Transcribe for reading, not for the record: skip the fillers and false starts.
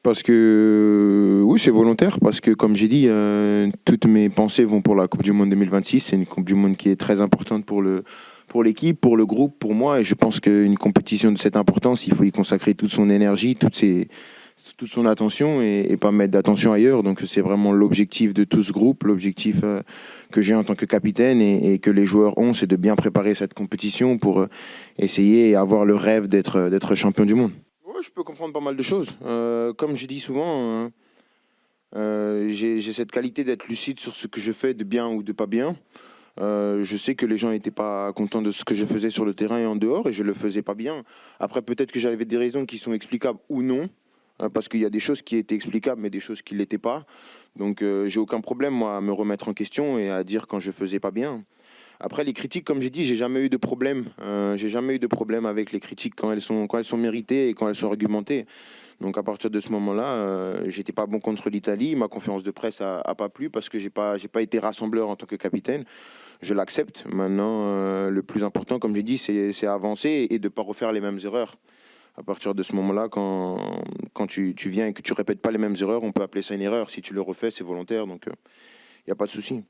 Parce que, oui, c'est volontaire, parce que comme j'ai dit, toutes mes pensées vont pour la Coupe du Monde 2026. C'est une Coupe du Monde qui est très importante pour l'équipe, pour le groupe, pour moi. Et je pense qu'une compétition de cette importance, il faut y consacrer toute son énergie, toute son attention et pas mettre d'attention ailleurs. Donc c'est vraiment l'objectif de tout ce groupe, l'objectif que j'ai en tant que capitaine et que les joueurs ont, c'est de bien préparer cette compétition pour essayer et avoir le rêve d'être champion du monde. Ouais, je peux comprendre pas mal de choses. Comme je dis souvent, j'ai cette qualité d'être lucide sur ce que je fais de bien ou de pas bien. Je sais que les gens n'étaient pas contents de ce que je faisais sur le terrain et en dehors, et je le faisais pas bien. Après, peut-être que j'avais des raisons qui sont explicables ou non, parce qu'il y a des choses qui étaient explicables, mais des choses qui ne l'étaient pas. Donc, j'ai aucun problème, moi, à me remettre en question et à dire quand je faisais pas bien. Après, les critiques, comme j'ai dit, j'ai jamais eu de problème. J'ai jamais eu de problème avec les critiques quand elles sont méritées et quand elles sont argumentées. Donc à partir de ce moment-là, j'étais pas bon contre l'Italie. Ma conférence de presse a pas plu parce que j'ai pas été rassembleur en tant que capitaine. Je l'accepte. Maintenant, le plus important, comme j'ai dit, c'est avancer et de ne pas refaire les mêmes erreurs. À partir de ce moment-là, quand tu viens et que tu répètes pas les mêmes erreurs, on peut appeler ça une erreur. Si tu le refais, c'est volontaire, donc il n'y a pas de souci.